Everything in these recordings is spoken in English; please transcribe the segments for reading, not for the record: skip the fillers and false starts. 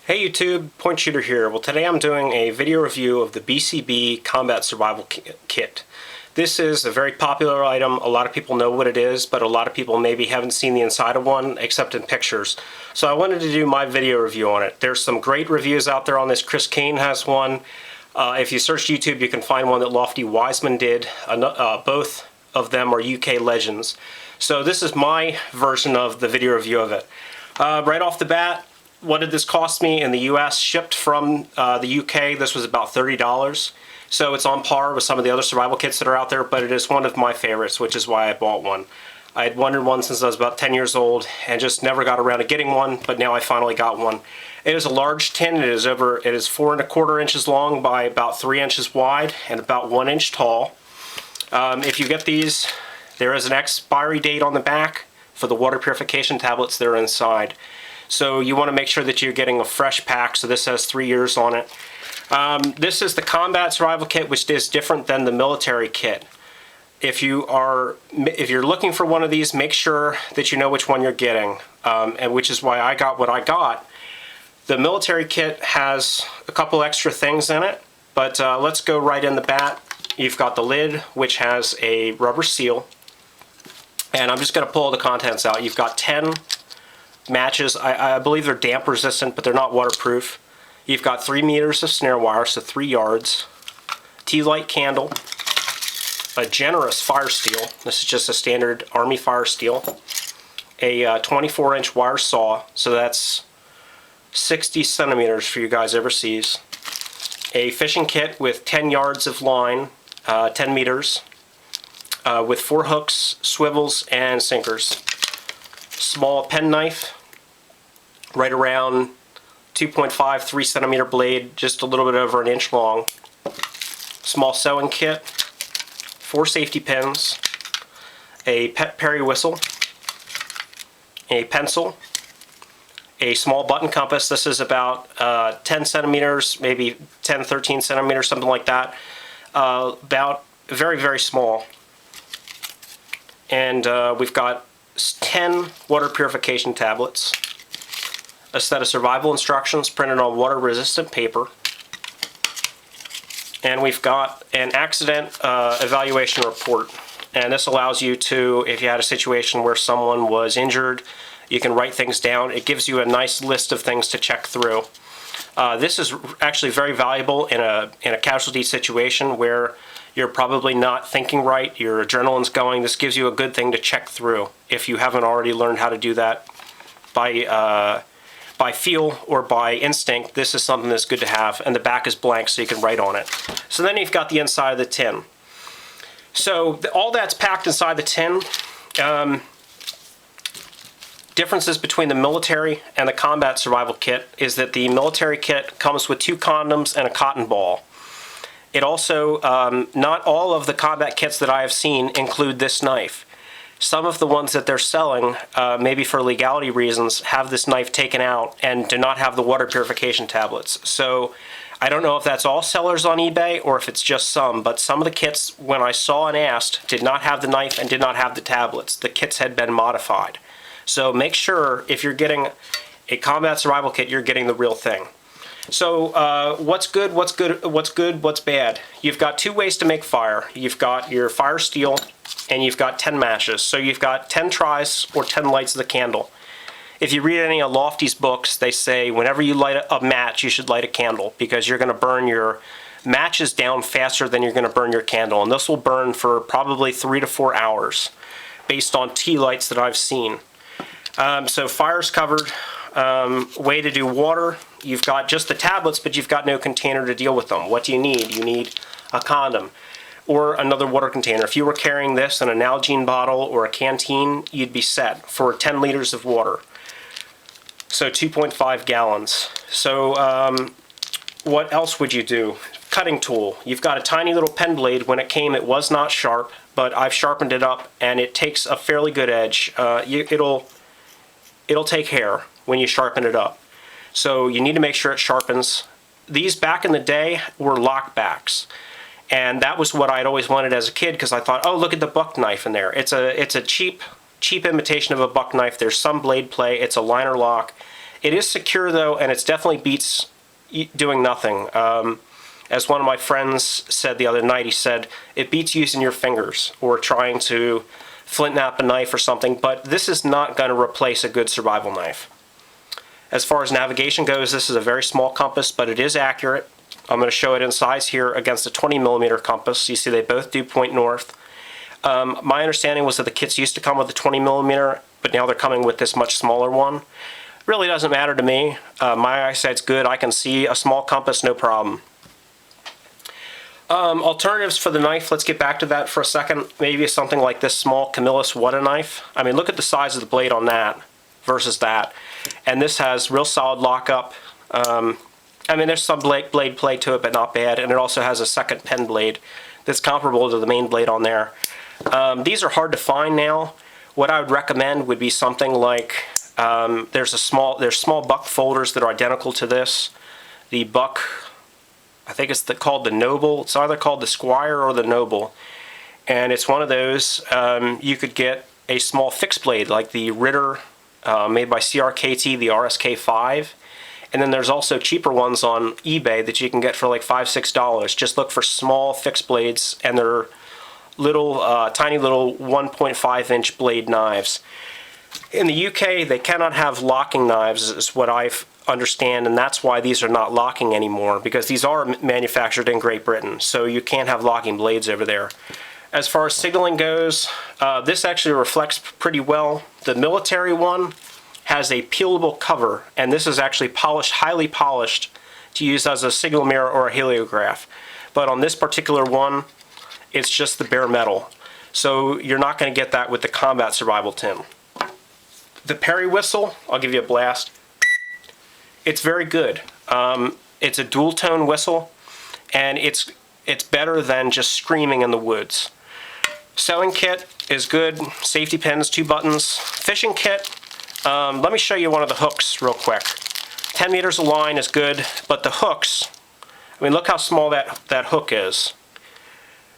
Hey YouTube, Point Shooter here. Well, today I'm doing a video review of the BCB Combat Survival Kit. This is a very popular item. A lot of people know what it is, but a lot of people maybe haven't seen the inside of one except in pictures. So I wanted to do my video review on it. There's some great reviews out there on this. Chris Kane has one. If you search YouTube, you can find one that Lofty Wiseman did. Both of them are UK legends. So this is my version of the video review of it. Right off the bat, what did this cost me in the US? Shipped from the UK, this was about $30. So it's on par with some of the other survival kits that are out there, but it is one of my favorites, which is why I bought one. I had wanted one since I was about 10 years old and just never got around to getting one, but now I finally got one. It is a large tin. It is 4¼ inches long by about 3 inches wide and about 1 inch tall. If you get these, there is an expiry date on the back for the water purification tablets that are inside. So you want to make sure that you're getting a fresh pack, so this has 3 years on it. This is the Combat Survival Kit, which is different than the military kit. If you're looking for one of these, make sure that you know which one you're getting, and which is why I got what I got. The military kit has a couple extra things in it, but let's go right in the bat. You've got the lid, which has a rubber seal, and I'm just going to pull the contents out. You've got 10 matches. I believe they're damp resistant, but they're not waterproof. You've got 3 meters of snare wire, so 3 yards. Tea light candle. A generous fire steel. This is just a standard Army fire steel. A 24-inch wire saw, so that's 60 centimeters for you guys overseas. A fishing kit with 10 yards of line, 10 meters, with 4 hooks, swivels, and sinkers. Small pen knife, right around 2.5, 3 centimeter blade, just a little bit over 1 inch long. Small sewing kit, 4 safety pins, a pet Perry whistle, a pencil, a small button compass. This is about 10 centimeters, maybe 10, 13 centimeters, something like that. About very, very small. And we've got 10 water purification tablets, a set of survival instructions printed on water-resistant paper, and we've got an accident evaluation report. And this allows you to, if you had a situation where someone was injured, you can write things down. It gives you a nice list of things to check through. This is actually very valuable in a casualty situation where you're probably not thinking right, your adrenaline's going. This gives you a good thing to check through if you haven't already learned how to do that by feel or by instinct. This is something that's good to have, and the back is blank so you can write on it. So then you've got the inside of the tin. So all that's packed inside the tin. Differences between the military and the combat survival kit is that the military kit comes with 2 condoms and a cotton ball. It also, not all of the combat kits that I have seen include this knife. Some of the ones that they're selling, maybe for legality reasons, have this knife taken out and do not have the water purification tablets. So I don't know if that's all sellers on eBay or if it's just some, but some of the kits, when I saw and asked, did not have the knife and did not have the tablets. The kits had been modified. So make sure if you're getting a combat survival kit, you're getting the real thing. So what's good, what's bad? You've got 2 ways to make fire. You've got your fire steel and you've got 10 matches. So you've got 10 tries or 10 lights of the candle. If you read any of Lofty's books, they say whenever you light a match, you should light a candle because you're going to burn your matches down faster than you're going to burn your candle. And this will burn for probably 3 to 4 hours based on tea lights that I've seen. So fire's covered. Way to do water, you've got just the tablets, but you've got no container to deal with them. What do you need? You need a condom or another water container. If you were carrying this in an Nalgene bottle or a canteen, you'd be set for 10 liters of water. So 2.5 gallons. So what else would you do? Cutting tool. You've got a tiny little pen blade. When it came, it was not sharp, but I've sharpened it up and it takes a fairly good edge. It'll take hair when you sharpen it up. So you need to make sure it sharpens. These back in the day were lockbacks. And that was what I'd always wanted as a kid because I thought, oh, look at the buck knife in there. It's a cheap imitation of a buck knife. There's some blade play. It's a liner lock. It is secure though, and it definitely beats doing nothing. As one of my friends said the other night, he said, it beats using your fingers or trying to flint knap a knife or something, but this is not going to replace a good survival knife. As far as navigation goes, this is a very small compass, but it is accurate. I'm going to show it in size here against a 20mm compass. You see they both do point north. My understanding was that the kits used to come with a 20mm, but now they're coming with this much smaller one. Really doesn't matter to me. My eyesight's good. I can see a small compass, no problem. Alternatives for the knife, let's get back to that for a second. Maybe something like this small Camillus Wutta knife. I mean, look at the size of the blade on that versus that. And this has real solid lockup. I mean, there's some blade play to it, but not bad. And it also has a second pen blade that's comparable to the main blade on there. These are hard to find now. What I would recommend would be something like, there's small buck folders that are identical to this. The buck, I think it's called the Noble. It's either called the Squire or the Noble. And it's one of those, you could get a small fixed blade like the Ritter made by CRKT, the RSK5. And then there's also cheaper ones on eBay that you can get for like $5, $6. Just look for small fixed blades, and they're little, tiny little 1.5-inch blade knives. In the UK, they cannot have locking knives, is what I understand, and that's why these are not locking anymore, because these are manufactured in Great Britain, so you can't have locking blades over there. As far as signaling goes, this actually reflects pretty well. The military one has a peelable cover, and this is actually polished, highly polished, to use as a signal mirror or a heliograph. But on this particular one, it's just the bare metal. So you're not going to get that with the Combat Survival Tin. The Perry whistle, I'll give you a blast. It's very good. It's a dual tone whistle, and it's better than just screaming in the woods. Sewing kit is good. Safety pins, 2 buttons. Fishing kit. Let me show you one of the hooks real quick. 10 meters of line is good, but the hooks, I mean, look how small that hook is.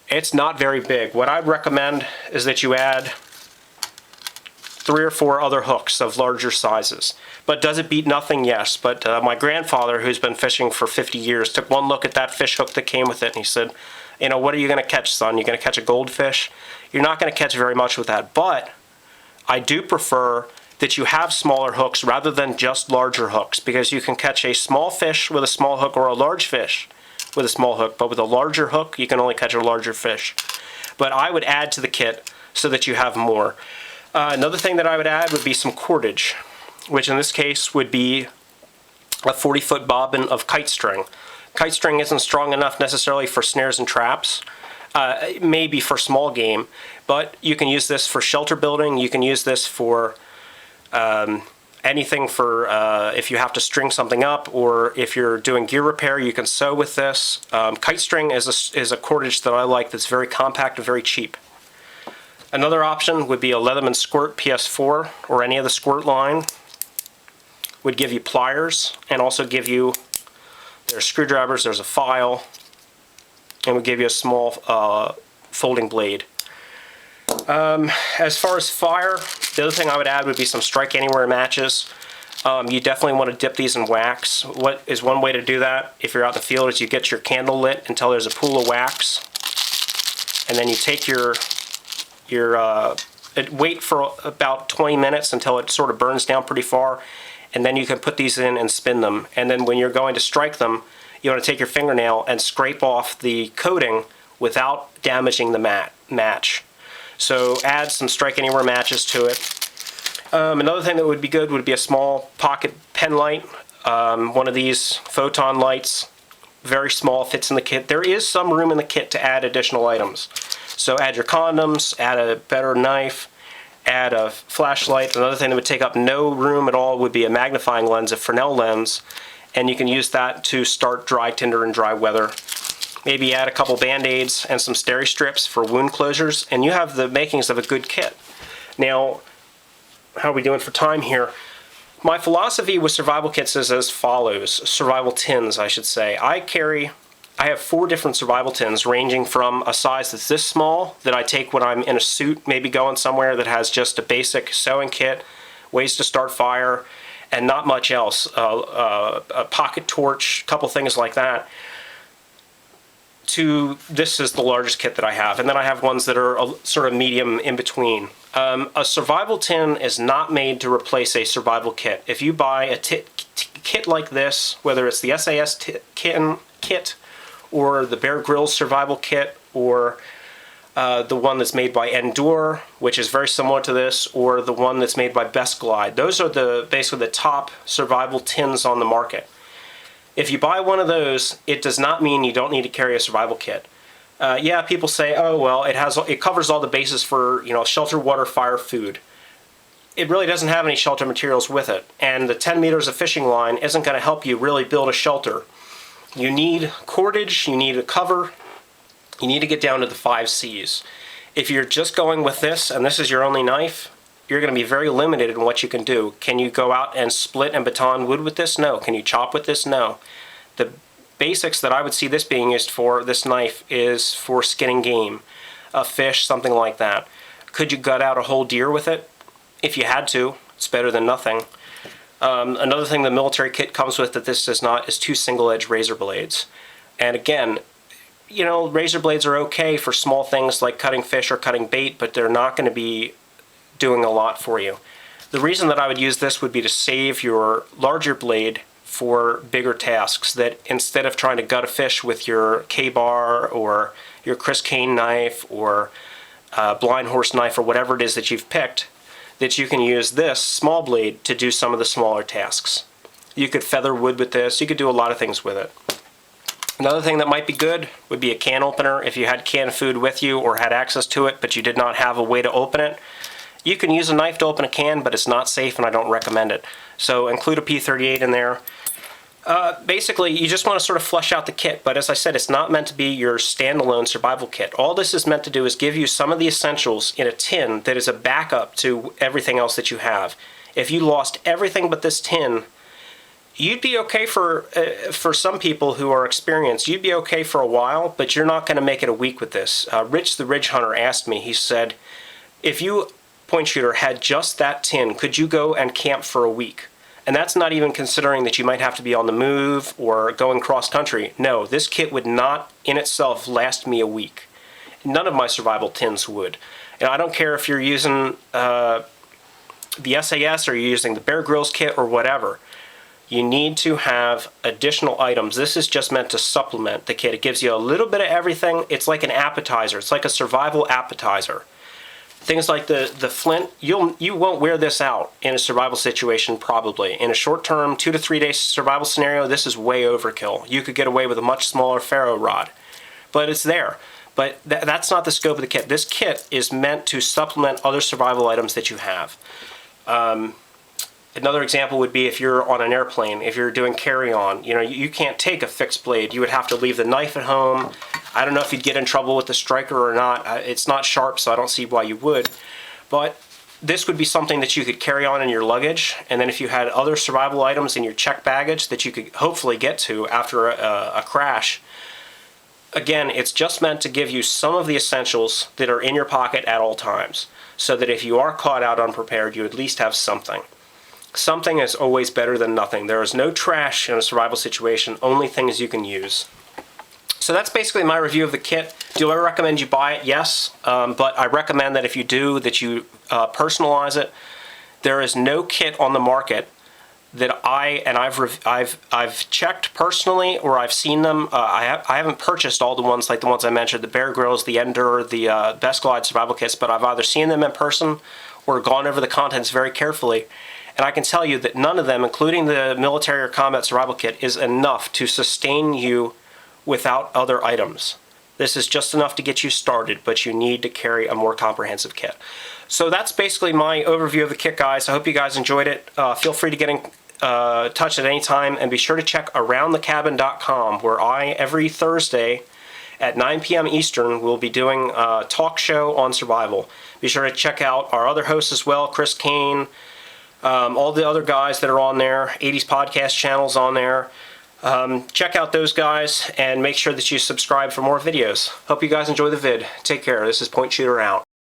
It's not very big. What I'd recommend is that you add 3 or 4 other hooks of larger sizes. But does it beat nothing? Yes. But my grandfather, who's been fishing for 50 years, took one look at that fish hook that came with it, and he said, you know, what are you going to catch, son? You're going to catch a goldfish? You're not going to catch very much with that. But I do prefer that you have smaller hooks rather than just larger hooks, because you can catch a small fish with a small hook or a large fish with a small hook, but with a larger hook you can only catch a larger fish. But I would add to the kit so that you have more. Another thing that I would add would be some cordage, which in this case would be a 40-foot bobbin of kite string. Kite string isn't strong enough necessarily for snares and traps, maybe for small game, but you can use this for shelter building. You can use this for anything for if you have to string something up, or if you're doing gear repair, you can sew with this. Kite string is a cordage that I like, that's very compact and very cheap. Another option would be a Leatherman Squirt PS4, or any of the Squirt line. Would give you pliers, and also give you, there's screwdrivers, there's a file, and would give you a small folding blade. As far as fire, the other thing I would add would be some Strike Anywhere matches. You definitely want to dip these in wax. What is one way to do that, if you're out in the field, is you get your candle lit until there's a pool of wax, and then you take your wait for about 20 minutes until it sort of burns down pretty far, and then you can put these in and spin them. And then when you're going to strike them, you want to take your fingernail and scrape off the coating without damaging the match. So add some Strike Anywhere matches to it. Another thing that would be good would be a small pocket pen light. One of these photon lights, very small, fits in the kit. There is some room in the kit to add additional items. So add your condoms, add a better knife, add a flashlight. Another thing that would take up no room at all would be a magnifying lens, a Fresnel lens, and you can use that to start dry tinder in dry weather. Maybe add a couple band-aids and some steri strips for wound closures, and you have the makings of a good kit. Now, how are we doing for time here? My philosophy with survival kits is as follows, survival tins, I should say. I have 4 different survival tins, ranging from a size that's this small that I take when I'm in a suit, maybe going somewhere, that has just a basic sewing kit, ways to start fire, and not much else. A pocket torch, a couple things like that. This is the largest kit that I have, and then I have ones that are sort of medium in between. A survival tin is not made to replace a survival kit. If you buy a kit like this, whether it's the SAS kit or the Bear Grylls survival kit, or the one that's made by Endure, which is very similar to this, or the one that's made by Best Glide, those are basically the top survival tins on the market. If you buy one of those, it does not mean you don't need to carry a survival kit. Yeah, people say, oh well, it covers all the bases for, you know, shelter, water, fire, food. It really doesn't have any shelter materials with it, and the 10 meters of fishing line isn't going to help you really build a shelter. You need cordage, you need a cover, you need to get down to the 5 C's. If you're just going with this, and this is your only knife, you're going to be very limited in what you can do. Can you go out and split and baton wood with this? No. Can you chop with this? No. The basics that I would see this being used for, this knife, is for skinning game, a fish, something like that. Could you gut out a whole deer with it? If you had to, it's better than nothing. Another thing the military kit comes with that this does not is 2 single-edged razor blades. And again, you know, razor blades are okay for small things like cutting fish or cutting bait, but they're not going to be doing a lot for you. The reason that I would use this would be to save your larger blade for bigger tasks, that instead of trying to gut a fish with your K-bar or your Chris Cane knife or blind horse knife or whatever it is that you've picked, that you can use this small blade to do some of the smaller tasks. You could feather wood with this, you could do a lot of things with it. Another thing that might be good would be a can opener. If you had canned food with you or had access to it but you did not have a way to open it, you can use a knife to open a can, but it's not safe and I don't recommend it. So include a P38 in there. Basically, you just want to sort of flesh out the kit, but as I said, it's not meant to be your standalone survival kit. All this is meant to do is give you some of the essentials in a tin that is a backup to everything else that you have. If you lost everything but this tin, you'd be okay for some people who are experienced. You'd be okay for a while, but you're not going to make it a week with this. Rich the Ridge Hunter asked me, he said, if you, point shooter, had just that tin, could you go and camp for a week? And that's not even considering that you might have to be on the move or going cross country. No, this kit would not in itself last me a week. None of my survival tins would. And I don't care if you're using the SAS or you're using the Bear Grylls kit or whatever. You need to have additional items. This is just meant to supplement the kit. It gives you a little bit of everything. It's like an appetizer. It's like a survival appetizer. Things like the flint, you won't wear this out in a survival situation probably. In a short-term 2 to 3 day survival scenario, this is way overkill. You could get away with a much smaller ferro rod, but it's there. But that's not the scope of the kit. This kit is meant to supplement other survival items that you have. Another example would be if you're on an airplane, if you're doing carry-on, you know, you can't take a fixed blade. You would have to leave the knife at home. I don't know if you'd get in trouble with the striker or not. It's not sharp, so I don't see why you would. But this would be something that you could carry on in your luggage, and then if you had other survival items in your checked baggage that you could hopefully get to after a crash. Again, it's just meant to give you some of the essentials that are in your pocket at all times, so that if you are caught out unprepared, you at least have something. Something is always better than nothing. There is no trash in a survival situation, only things you can use. So that's basically my review of the kit. Do I recommend you buy it? Yes, but I recommend that if you do, that you personalize it. There is no kit on the market that I've checked personally, or I've seen them. I haven't purchased all the ones like the ones I mentioned, the Bear Grylls, the Endure, the Best Glide survival kits, but I've either seen them in person or gone over the contents very carefully. And I can tell you that none of them, including the military or combat survival kit, is enough to sustain you without other items. This is just enough to get you started, but you need to carry a more comprehensive kit. So that's basically my overview of the kit, guys. I hope you guys enjoyed it. Feel free to get in touch at any time, and be sure to check aroundthecabin.com, where every Thursday at 9 p.m. Eastern, will be doing a talk show on survival. Be sure to check out our other hosts as well, Chris Cane, all the other guys that are on there, 80s podcast channels on there. Check out those guys and make sure that you subscribe for more videos. Hope you guys enjoy the vid. Take care. This is Point Shooter out.